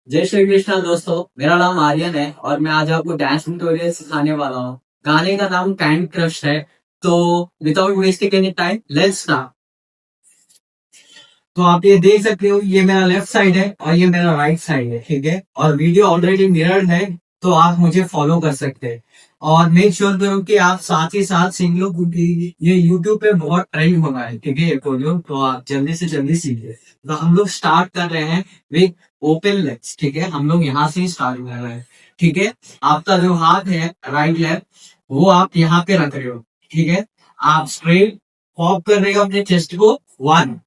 जय श्री कृष्णा दोस्तों, मेरा नाम आर्यन है और मैं आज आपको डांस ट्यूटोरियल सिखाने वाला हूँ। गाने का नाम कैंडी क्रश है। तो without wasting any time let's start. तो आप ये देख सकते हो, ये मेरा लेफ्ट साइड है और ये मेरा राइट साइड है, ठीक है। और वीडियो ऑलरेडी मिरर्ड है, तो आप मुझे फॉलो कर सकते हैं। और मेक श्योर करो कि आप साथ ही साथ सीख लो, क्योंकि ये यूट्यूब पे बहुत ट्रेंड होगा है, ठीक है। ये कोरियो तो आप जल्दी से जल्दी सीखिए। तो हम लोग स्टार्ट कर रहे हैं विद ओपन लेग्स, ठीक है। हम लोग यहाँ से ही स्टार्ट कर रहे हैं, ठीक है। आपका जो हाथ है राइट लेफ्ट, वो आप यहाँ पे रख रहे हो, ठीक है। आप स्ट्रेट पॉप कर रहे हो अपने चेस्ट को, 1।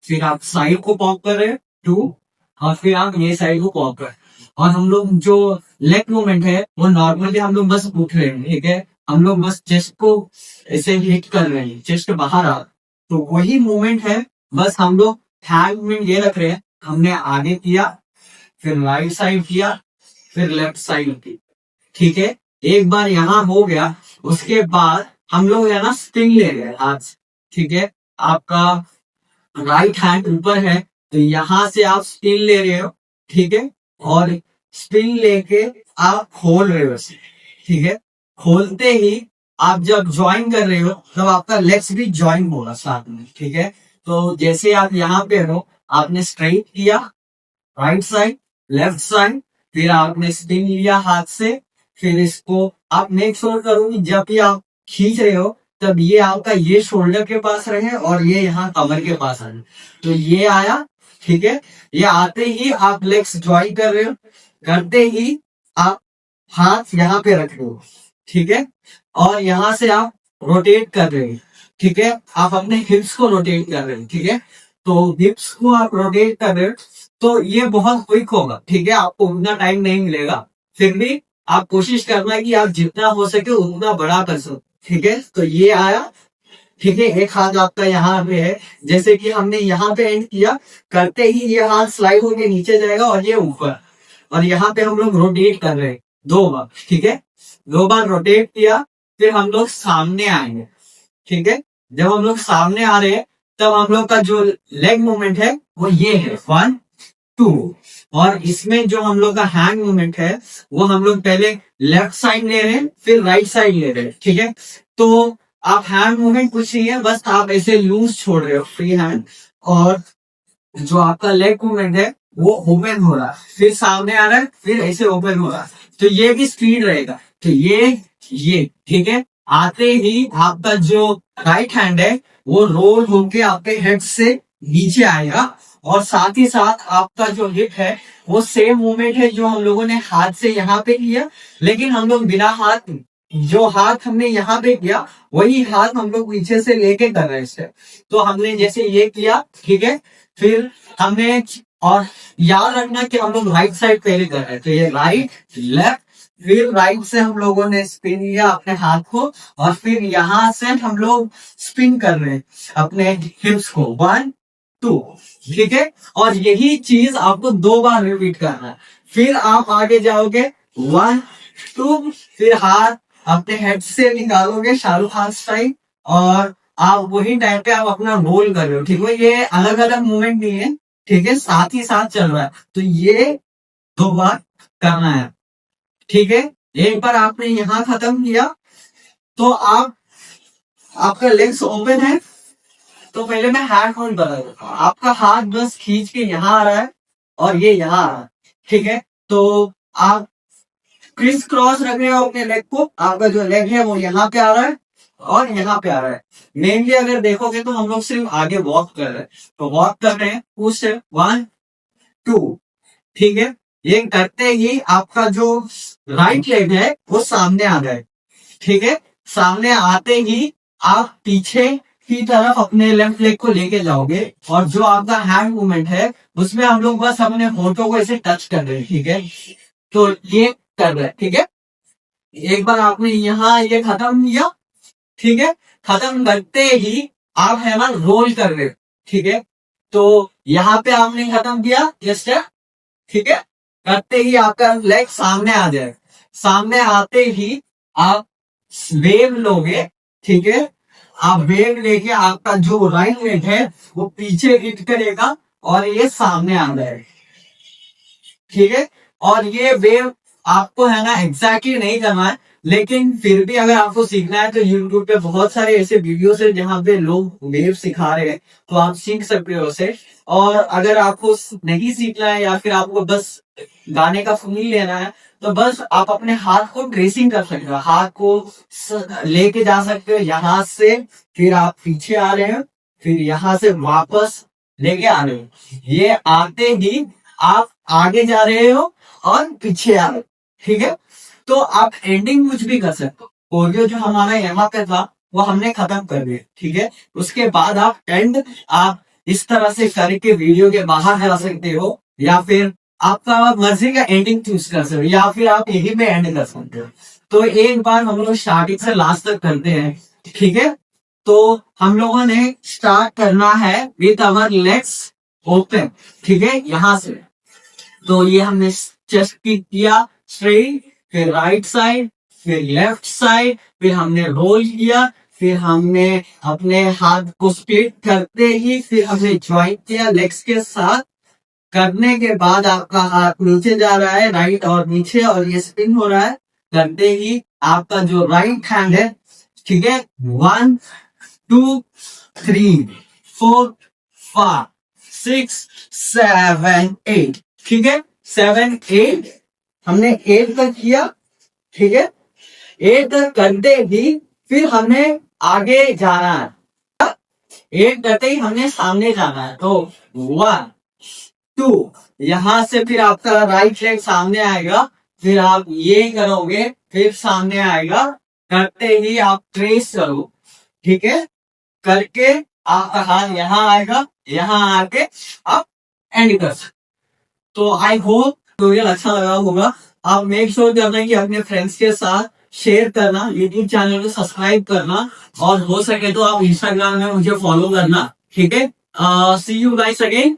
फिर आप साइड को पॉप कर रहे हैं, 2। और फिर आप ये साइड को पॉप कर। और हम लोग जो लेग मूवमेंट है वो नॉर्मली हम लोग बस उठ रहे हैं, ठीक है। हम लोग बस चेस्ट को ऐसे हिट कर रहे हैं, चेस्ट बाहर आ। तो वही मूवमेंट है, बस हम लोग हैंड मूवमेंट ये रख रहे हैं। हमने आगे किया, फिर राइट साइड किया, फिर लेफ्ट साइड की, ठीक है। एक बार यहाँ हो गया, उसके बाद हम लोग है ना स्पिन ले रहे हैं हाथ से, ठीक है। आपका राइट हैंड ऊपर है, तो यहां से आप स्पिन ले रहे हो, ठीक है। और स्पिन लेके आप खोल रहे हो इसे, ठीक है। खोलते ही आप जब ज्वाइन कर रहे हो, तब आपका लेग्स भी ज्वाइन होगा साथ में, ठीक है। तो जैसे आप यहाँ पे हो, आपने स्ट्रेट किया, राइट साइड, लेफ्ट साइड, फिर आपने स्पिन लिया हाथ से। फिर इसको आप मेक श्योर करो कि जब भी आप खींच रहे हो, तब ये आपका ये शोल्डर के पास रहे और ये यहाँ कमर के पास आए। तो ये आया, ठीक है। ये आते ही आप लेग्स ज्वाइन कर रहे हो, करते ही आप हाथ यहाँ पे रख रहे हो, ठीक है। और यहाँ से आप रोटेट कर रहे हो, ठीक है। आप अपने हिप्स को रोटेट कर रहे हो, ठीक है। तो हिप्स को आप रोटेट कर रहे हो, तो ये बहुत क्विक होगा, ठीक है। आपको उतना टाइम नहीं मिलेगा, फिर भी आप कोशिश करना है कि आप जितना हो सके उतना बड़ा कर सको, ठीक है। तो ये आया, ठीक है। एक हाथ आपका यहाँ पे है, जैसे कि हमने यहाँ पे एंड किया, करते ही ये हाथ स्लाइड होके नीचे जाएगा और ये ऊपर। और यहाँ पे हम लोग रोटेट कर रहे हैं 2 बार, ठीक है। 2 बार रोटेट किया, फिर हम लोग सामने आएंगे, ठीक है। जब हम लोग सामने आ रहे हैं, तब हम लोग का जो लेग मूवमेंट है वो ये है, 1 2। और इसमें जो हम लोग का हैंड मूवमेंट है, वो हम लोग पहले लेफ्ट साइड ले रहे हैं, फिर राइट साइड ले रहे हैं, ठीक है। तो आप हैंड मूवमेंट कुछ नहीं है, बस आप ऐसे लूज छोड़ रहे हो, फ्री हैंड। और जो आपका लेग मूवमेंट है वो ओपन हो रहा है, फिर सामने आ रहा है, फिर ऐसे ओपन हो रहा है। तो ये भी स्पीड रहेगा। तो ये ठीक है। आते ही आपका जो राइट हैंड है वो रोल होके आपके हेड से नीचे आएगा। और साथ ही साथ आपका जो हिप है वो सेम मूवमेंट है जो हम लोगों ने हाथ से यहाँ पे किया, लेकिन हम लोग बिना हाथ, जो हाथ हमने यहाँ पे किया वही हाथ हम लोग पीछे से लेके कर रहे हैं। तो हमने जैसे ये किया, ठीक है। फिर हमने, और याद रखना कि हम लोग राइट साइड पहले कर रहे हैं, तो ये राइट लेफ्ट, फिर राइट से हम लोगों ने स्पिन लिया अपने हाथ को, और फिर यहां से हम लोग स्पिन कर रहे हैं अपने हिप्स को, 1 2, ठीक है। और यही चीज आपको 2 बार रिपीट करना है। फिर आप आगे जाओगे, 1 2, फिर हाथ अपने हेड से निकालोगे शाहरुख खान स्टाइल, और आप वही टाइम पे आप अपना रोल कर रहे हो, ठीक है। ये अलग अलग मूवमेंट नहीं है, ठीक है, साथ ही साथ चल रहा है। तो ये 2 बार करना है, ठीक है। एक बार आपने यहाँ खत्म किया, तो आप, आपका लेग्स ओपन है, तो पहले मैं हैंड होल्ड बता देता हूँ। आपका हाथ बस खींच के यहाँ आ रहा है और ये यहाँ आ रहा है, ठीक है। तो आप क्रिस क्रॉस रख रहे हो अपने लेग को, आपका जो लेग है वो यहाँ पे आ रहा है और यहाँ पे आ रहा है। मेनली अगर देखोगे तो हम लोग सिर्फ आगे वॉक कर रहे हैं, तो वॉक कर रहे हैं, पुश 1 2, ठीक है। ये करते ही आपका जो राइट लेग है वो सामने आ गए, ठीक है। सामने आते ही आप पीछे की तरफ अपने लेफ्ट लेग को लेके जाओगे, और जो आपका हैंड मूवमेंट है उसमें हम लोग बस अपने होठों को ऐसे टच कर रहे हैं, ठीक है। तो ये कर रहे हैं, ठीक है। एक बार आपने यहाँ ये खत्म किया, ठीक है। खत्म करते ही आप है ना रोल कर रहे हो, ठीक है। तो यहाँ पे आपने खत्म किया जस्ट, ठीक है। करते ही आपका लेग सामने आ जाए, सामने आते ही आप वेव लोगे, ठीक है। आप वेव लेके आपका जो राइट लेग है वो पीछे हिट करेगा और ये सामने आ जाएगा, ठीक है। और ये वेव आपको है ना एग्जैक्टली नहीं करना है, लेकिन फिर भी अगर आपको सीखना है तो यूट्यूब पे बहुत सारे ऐसे वीडियोस है जहाँ पे लोग वेव सिखा रहे हैं, तो आप सीख सकते हो उसे। और अगर आपको नहीं सीखना है या फिर आपको बस गाने का फील लेना है, तो बस आप अपने हाथ को ट्रेसिंग कर सकते हो, हाथ को लेके जा सकते हो यहाँ से, फिर आप पीछे आ रहे हो, फिर यहाँ से वापस लेके आ रहे हो, ये आते ही आप आगे जा रहे हो और पीछे आ रहे हो, ठीक है। तो आप एंडिंग कुछ भी कर सकते हो। कोरियो जो हमारा यहाँ पे था वो हमने खत्म कर दिया, ठीक है। उसके बाद आप एंड आप इस तरह से करके वीडियो के बाहर जा सकते हो, या फिर आपका मर्जी का एंडिंग चूज कर सकते हो, या फिर आप यही पे एंड कर सकते हो। तो एक बार हम लोग स्टार्टिंग से लास्ट तक करते हैं, ठीक है। तो हम लोगों ने स्टार्ट करना है विथ अवर लेग्स ओपन, ठीक है, यहां से। तो ये हमने चेस्ट की किया स्ट्रेट, फिर राइट साइड, फिर लेफ्ट साइड, फिर हमने रोल किया, फिर हमने अपने हाथ को स्प्लिट करते ही फिर हमने ज्वाइन किया लेग्स के साथ। करने के बाद आपका हाथ नीचे जा रहा है, राइट और नीचे, और ये स्पिन हो रहा है। करते ही आपका जो राइट हैंड है, ठीक है, 1 2 3 4 5 6 7 8, ठीक है, 7 8 हमने 8 तक किया, ठीक है। 8 तक करते ही फिर हमने आगे जाना है, 8 करते ही हमने सामने जाना है। तो 1 2, यहां से फिर आपका राइट लेग सामने आएगा, फिर आप ये करोगे, फिर सामने आएगा। करते ही आप ट्रेस करो, ठीक है। करके आपका हाथ यहाँ आएगा, यहाँ आके आप एंड कर सकते। तो आई होप ट्यूटोरियल अच्छा लगा होगा। आप मेक श्योर करना कि अपने फ्रेंड्स के साथ शेयर करना, यूट्यूब चैनल को सब्सक्राइब करना, और हो सके तो आप इंस्टाग्राम में मुझे फॉलो करना, ठीक है। सी यू गाइस अगेन।